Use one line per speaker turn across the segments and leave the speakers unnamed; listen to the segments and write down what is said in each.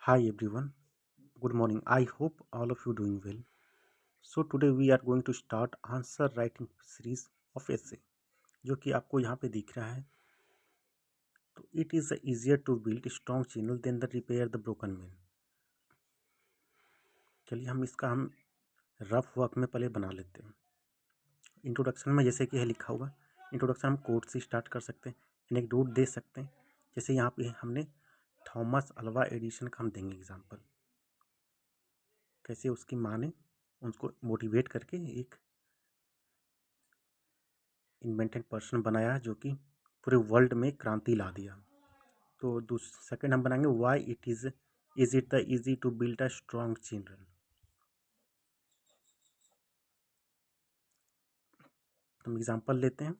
Hi everyone, good morning. I hope all of you doing well. So today we are going to start answer writing series of essay जो कि आपको यहाँ पे दिख रहा है. तो it is easier to build a strong channel than the repair the broken man. चलिए हम रफ वर्क में पहले बना लेते हैं. इंट्रोडक्शन में जैसे कि है लिखा हुआ, इंट्रोडक्शन हम कोट से स्टार्ट कर सकते हैं, एनेक्डोट दे सकते हैं. जैसे यहाँ पे हमने थॉमस अल्वा एडिशन का हम देंगे एग्जाम्पल. कैसे उसकी माँ ने उसको मोटिवेट करके एक इन्वेंटेड पर्सन बनाया जो कि पूरे वर्ल्ड में क्रांति ला दिया. तो सेकंड हम बनाएंगे why is it the easy to build a strong children. तो हम एग्जाम्पल लेते हैं.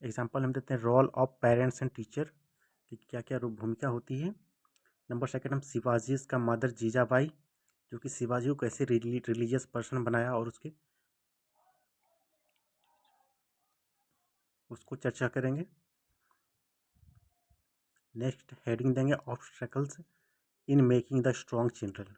एग्जाम्पल हम देते हैं role of parents and teacher कि क्या क्या भूमिका होती है. नंबर सेकंड हम शिवाजी का मदर जीजाबाई जो कि शिवाजी को कैसे रिलीजियस पर्सन बनाया और उसको चर्चा करेंगे. नेक्स्ट हेडिंग देंगे obstacles in making the strong children.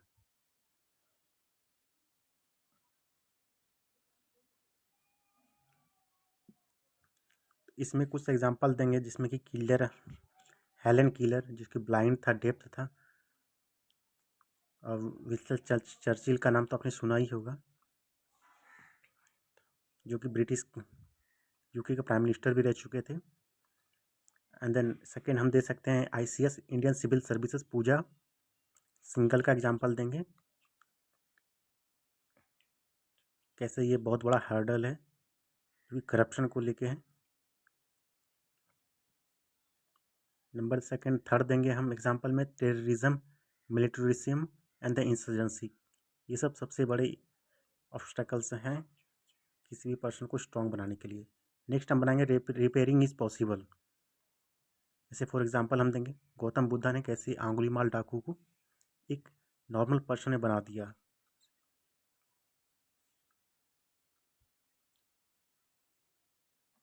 इसमें कुछ एग्जाम्पल देंगे जिसमें कि किलर हेलन किलर जिसकी ब्लाइंड था, डेफ्ट था. और विंस्टन चर्चिल का नाम तो आपने सुना ही होगा जो कि ब्रिटिश यूके के प्राइम मिनिस्टर भी रह चुके थे. एंड देन सेकेंड हम दे सकते हैं आईसीएस इंडियन सिविल सर्विसेज पूजा सिंगल का एग्जांपल देंगे. कैसे ये बहुत बड़ा हर्डल है जो कि करप्शन को लेके है. नंबर सेकेंड थर्ड देंगे हम एग्जांपल में terrorism, militarism and the insurgency. ये सब सबसे बड़े ऑब्स्टेकल्स हैं किसी भी पर्सन को स्ट्रॉन्ग बनाने के लिए. नेक्स्ट हम बनाएंगे रिपेयरिंग इज पॉसिबल. जैसे फॉर एग्जांपल हम देंगे गौतम बुद्धा ने कैसे आंगुलीमाल डाकू को एक नॉर्मल पर्सन ने बना दिया.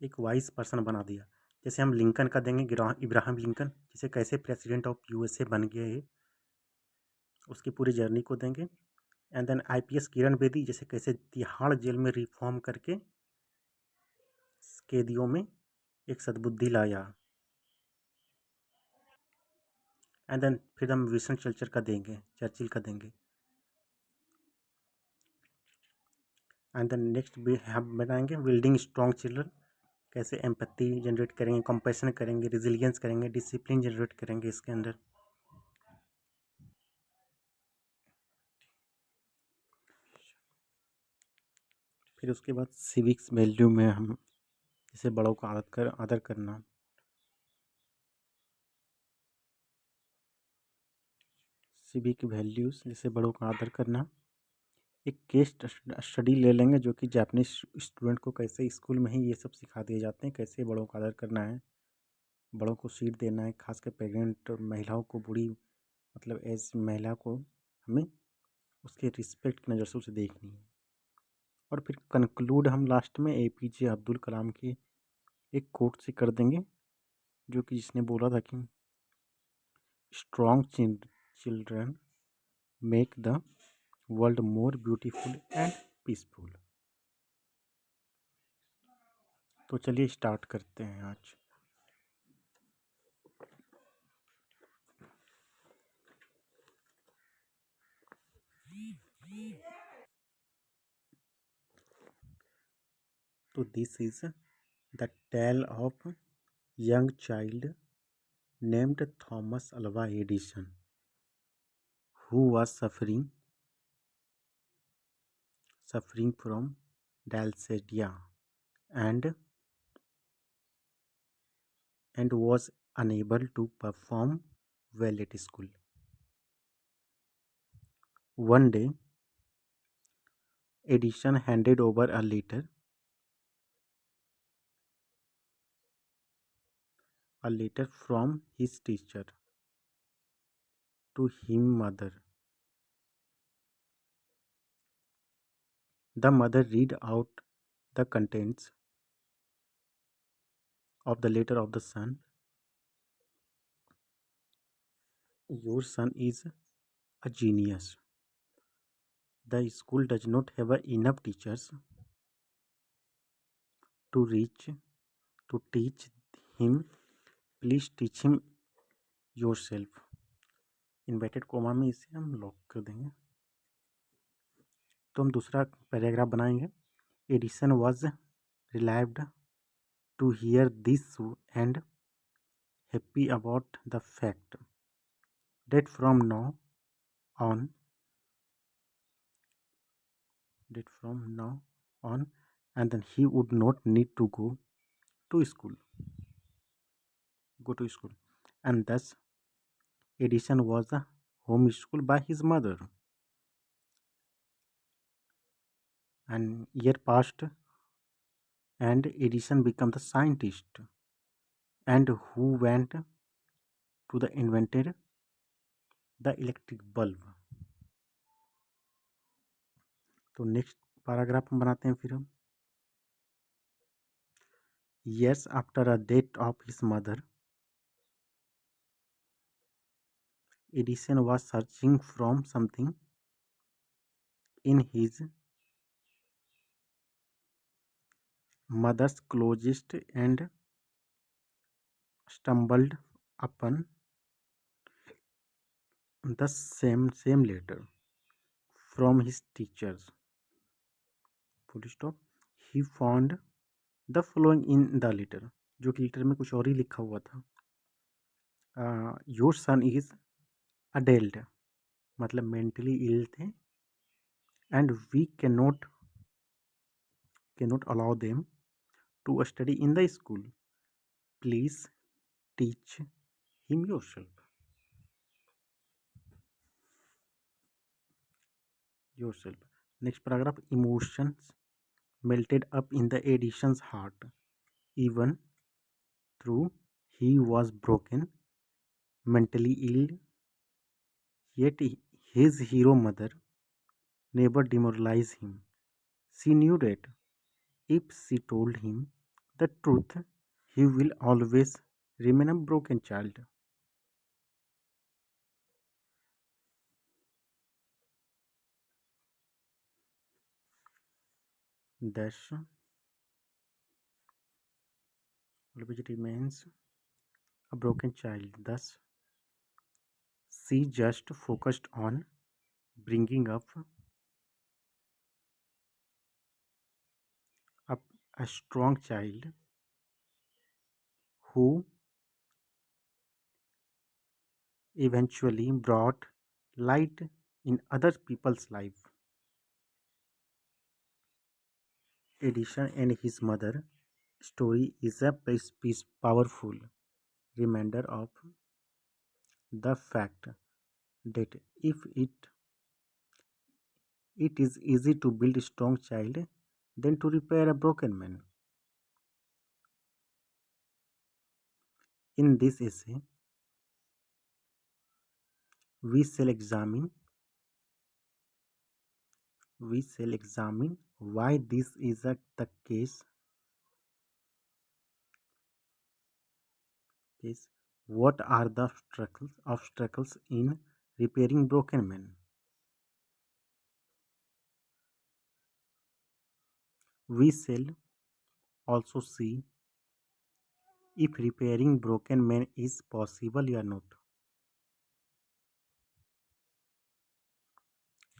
एक वाइस पर्सन बना दिया. जैसे हम लिंकन का देंगे इब्राहिम लिंकन जैसे कैसे प्रेसिडेंट ऑफ यूएसए बन गए उसकी पूरी जर्नी को देंगे. And then IPS Kiran Bedi जैसे कैसे तिहाड़ जेल में रिफॉर्म करके कैदियों में एक सद्बुद्धि लाया. एंड देन फिर हम विंस्टन चर्चिल का देंगे. एंड देन नेक्स्ट भी हम बनाएंगे बिल्डिंग स्ट्रॉन्ग चिल्ड्रन. कैसे एम्पैथी जनरेट करेंगे, कंपैशन करेंगे, रिजिलियंस करेंगे, डिसिप्लिन जनरेट करेंगे इसके अंदर. फिर उसके बाद सिविक्स वैल्यू में हम जैसे बड़ों का आदर करना, सिविक वैल्यूज़ जैसे बड़ों का आदर करना. एक केस स्टडी ले लेंगे जो कि जापानीज स्टूडेंट को कैसे स्कूल में ही ये सब सिखा दिए जाते हैं, कैसे बड़ों का आदर करना है, बड़ों को सीट देना है. खासकर प्रेग्नेंट महिलाओं को, बूढ़ी मतलब एज महिला को हमें उसके रिस्पेक्ट की नज़र से उसे देखनी है. और फिर कंक्लूड हम लास्ट में एपीजे अब्दुल कलाम की एक कोट से कर देंगे जो कि जिसने बोला था कि strong children make the world more beautiful and peaceful. तो चलिए स्टार्ट करते हैं आज. तो this is the tale of young child named Thomas Alva Edison who was suffering from dyslexia and was unable to perform well at school. One day, Edison handed over a letter from his teacher to his mother. The mother read out the contents of the letter of the son Your son is a genius. The school does not have enough teachers to reach to teach him. Please teach him yourself. Inverted coma में इसे हम lock कर देंगे। तो हम दूसरा paragraph बनाएंगे। Edison was relieved to hear this and happy about the fact that from now on and then he would not need to to school go to school, and thus Edison was homeschooled by his mother. And year passed and Edison became the scientist and who went to the invented the electric bulb. तो next paragraph हम बनाते हैं फिर हम। Years after the death of his mother, Edison was searching for something in his mother's closet and stumbled upon the same letter from his teachers. Full stop. He found the following in the letter, जो कि letter में कुछ और ही लिखा हुआ था। Your son is adult, मतलब mentally ill थे, and we cannot allow them to study in the school, please teach him yourself. Next paragraph, emotions melted up in the Edison's heart, even though he was broken, mentally ill, yet his hero mother never demoralized him. She knew that if she told him the truth, he will always remain a broken child. Thus, always remains a broken child. Thus, she just focused on bringing up a strong child who eventually brought light in other people's life. Edison and his mother story is a powerful reminder of the fact that it is easy to build a strong child than to repair a broken man. In this essay, we shall examine why this is the case, what are the obstacles in repairing broken men. We shall also see if repairing broken men is possible or not.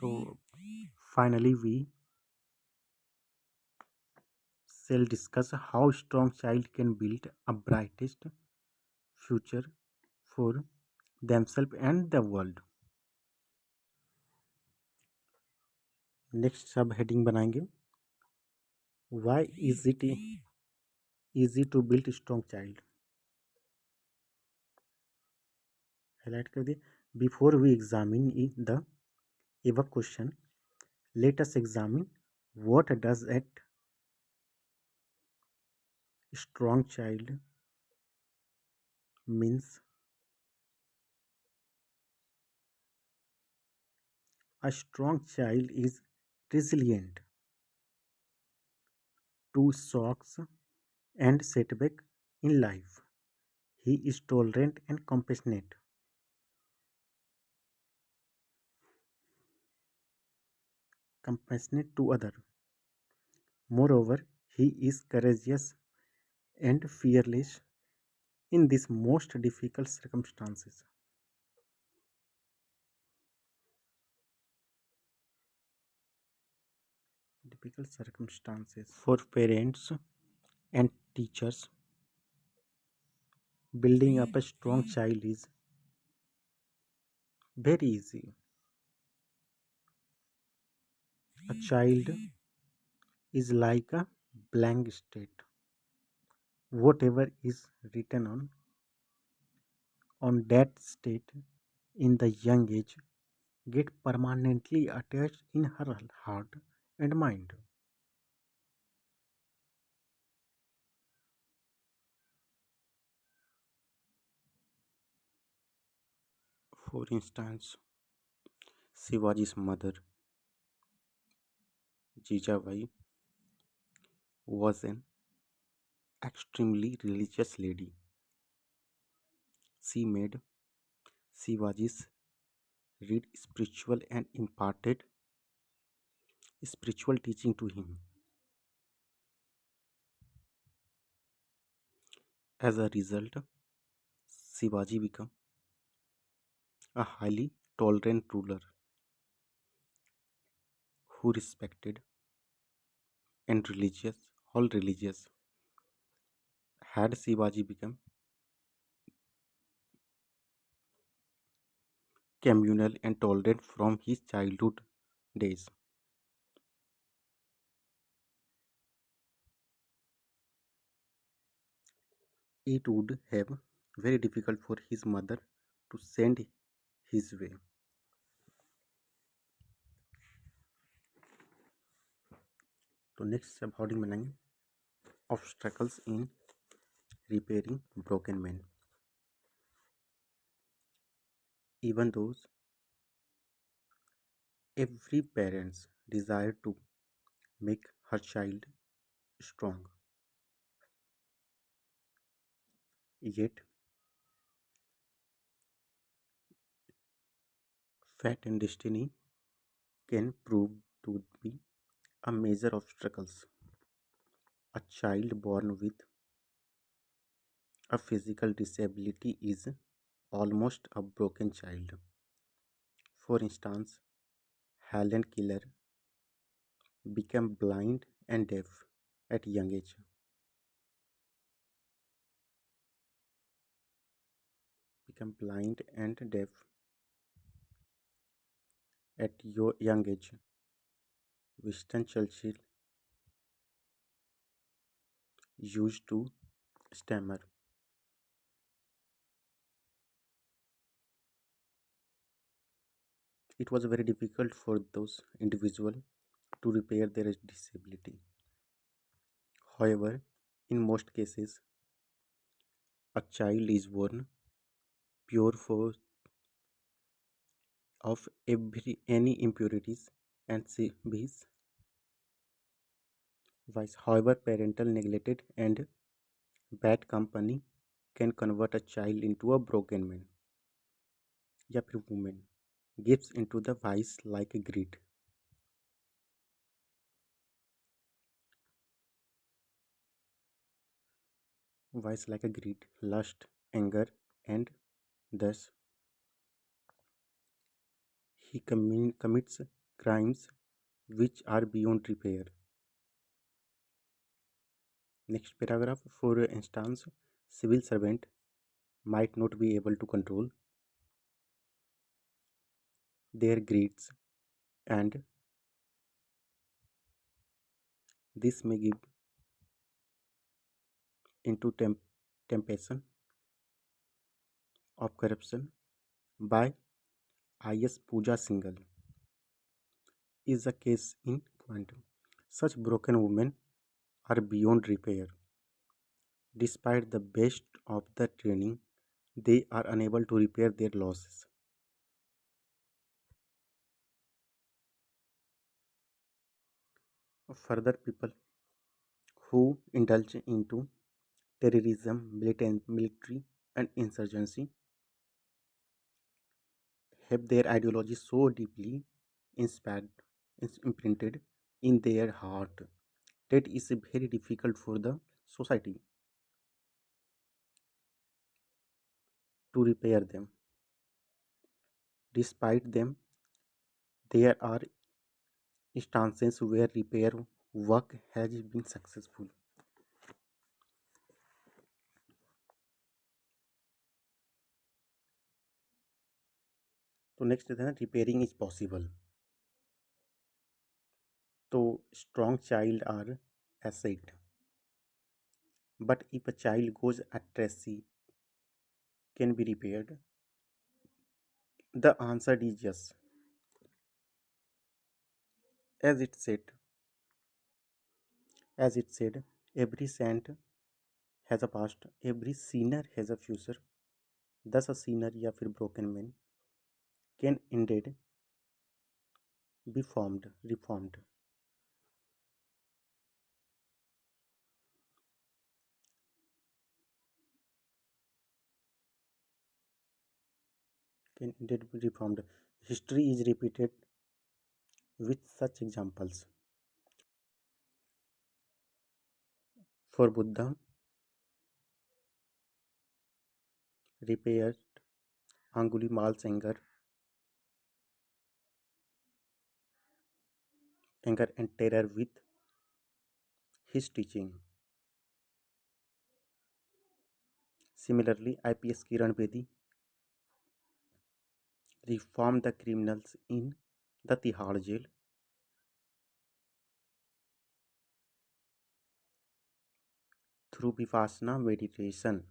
So finally we shall discuss how strong child can build a brightest future for themselves and the world. Next sub heading बनाएंगे, why is it easy to build strong child. Highlight कर दिए. Before we examine the above question, let us examine what does a strong child means. A strong child is resilient to shocks and setback in life. He is tolerant and compassionate. compassionate to other. Moreover, he is courageous and fearless in these most difficult circumstances. Difficult circumstances for parents and teachers. Building up a strong child is very easy. A child is like a blank state. Whatever is written on that state in the young age get permanently attached in her heart and mind. For instance, Shivaji's mother, Jijabai, was an extremely religious lady. She made Shivaji's read spiritual and imparted spiritual teaching to him. As a result, Shivaji became a highly tolerant ruler who respected and religious all religious. Had Shivaji become communal and tolerant from his childhood days, it would have very difficult for his mother to send his way. तो next सब हाउडिंग बनाएंगे ऑब्स्ट्रकल्स इन repairing broken men. Even though every parent's desire to make her child strong, yet fate and destiny can prove to be a major obstacles. A child born with a physical disability is almost a broken child. For instance, Helen Keller became blind and deaf at young age. Became blind and deaf at your young age. Winston Churchill used to stammer. It was very difficult for those individuals to repair their disability. However, in most cases, a child is born pure for of any impurities and his vice. However, parental neglect and bad company can convert a child into a broken man या फिर woman. Gives into the vice like greed. Vice like a greed, lust, anger, and thus he commits crimes which are beyond repair. Next paragraph, for instance, civil servant might not be able to control their greeds and this may give into temptation of corruption by I.S. Pooja Singhal is a case in point. Such broken women are beyond repair. Despite the best of the training, they are unable to repair their losses. Further, people who indulge into terrorism, military, and insurgency have their ideology so deeply inspired is imprinted in their heart that is very difficult for the society to repair them. Despite them, there are instances where repair work has been successful. तो next है ना repairing is possible. तो strong child are asset, but if a child goes atrophy, can be repaired? The answer is yes. As it said, as it said, every saint has a past, every sinner has a future. Thus a sinner या फिर broken man can indeed be formed, reformed. Can indeed be reformed. History is repeated with such examples. For Buddha, repaired Angulimal's anger and terror with his teaching. Similarly, IPS Kiran Bedi reformed the criminals in the Tihar jail through Vipassana meditation.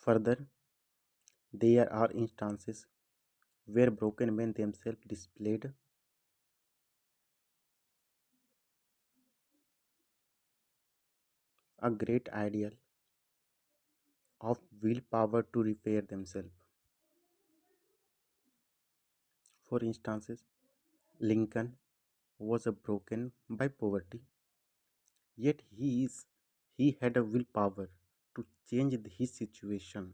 Further, there are instances where broken men themselves displayed a great ideal of willpower to repair themselves. For instance, Lincoln was broken by poverty, yet he had a willpower to change his situation.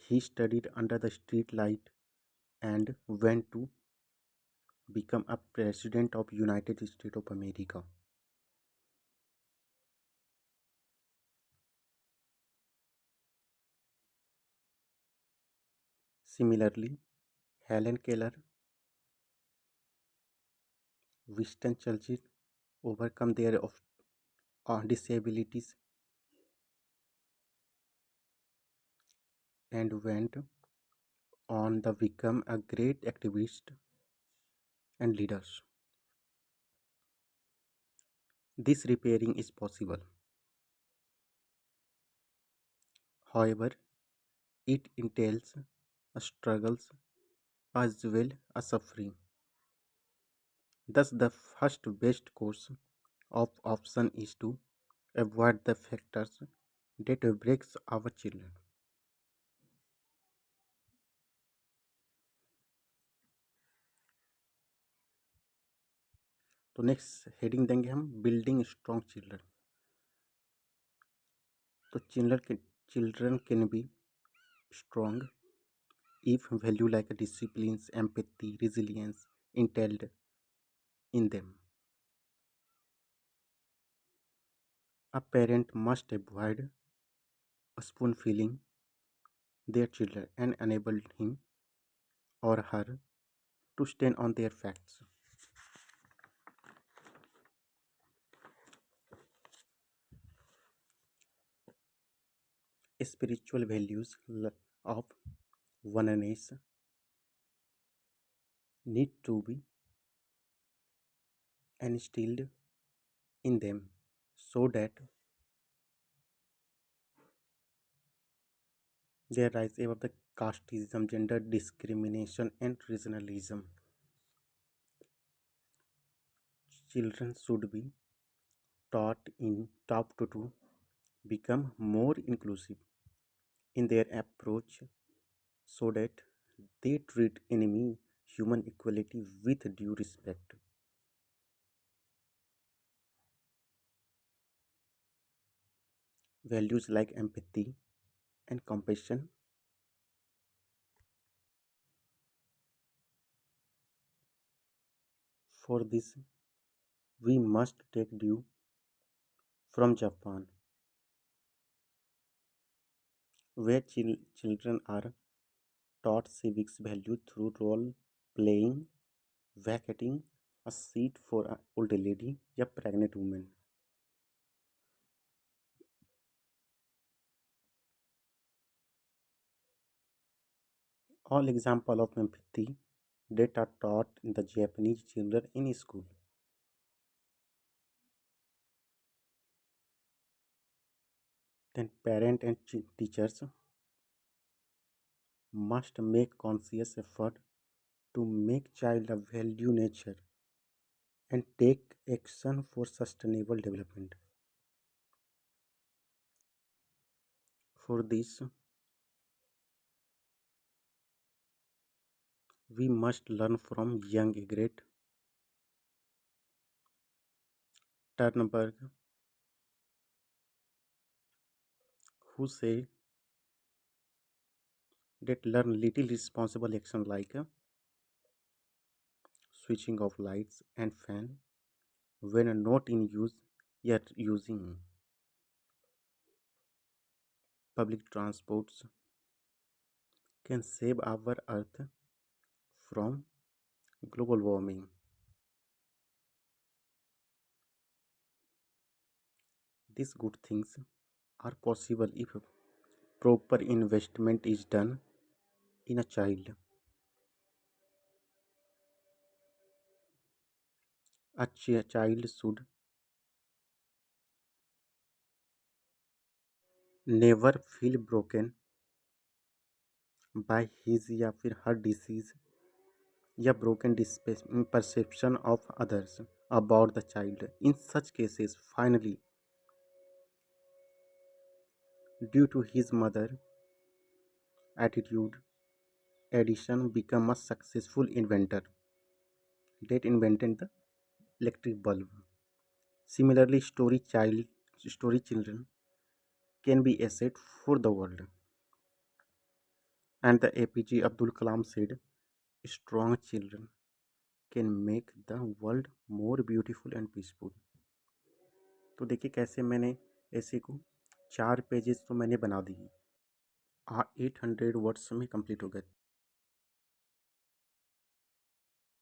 He studied under the street light and went to become a president of United States of America. Similarly, Helen Keller, Winston Churchill overcome their disabilities and went on to become a great activist and leaders. This repairing is possible. However, it entails a struggles as well as suffering. Thus, the first best course of option is to avoid the factors that breaks our children. तो next heading देंगे हम building strong children. तो children can be strong if value like disciplines, empathy, resilience instilled in them. A parent must avoid spoon feeding their children and enable him or her to stand on their facts. Spiritual values of oneness need to be instilled in them so that they rise above the casteism, gender discrimination, and regionalism. Children should be taught to become more inclusive in their approach so that they treat enemy human equality with due respect. values like empathy and compassion. For this, we must take due from Japan, where children are taught civics value through role playing, vacating a seat for an old lady या pregnant woman. All example of empathy that are taught in the Japanese children in school. Then parent and teachers must make conscious effort to make child a value nature and take action for sustainable development. For this, we must learn from young Egret Turnberg, who say that learn little responsible action like switching off lights and fan when not in use yet using public transports can save our earth from global warming. These good things are possible if proper investment is done in a child. A child should never feel broken by his या फिर her disease या broken perception of others about the child. In such cases, finally, due to his mother attitude, Edison became a successful inventor that invented the electric bulb. Similarly, story children can be asset for the world. And the APJ Abdul Kalam said, strong children can make the world more beautiful and peaceful. तो देखिए कैसे मैंने ऐसे को 4 pages तो मैंने बना दिए 800 वर्ड्स में कंप्लीट हो गए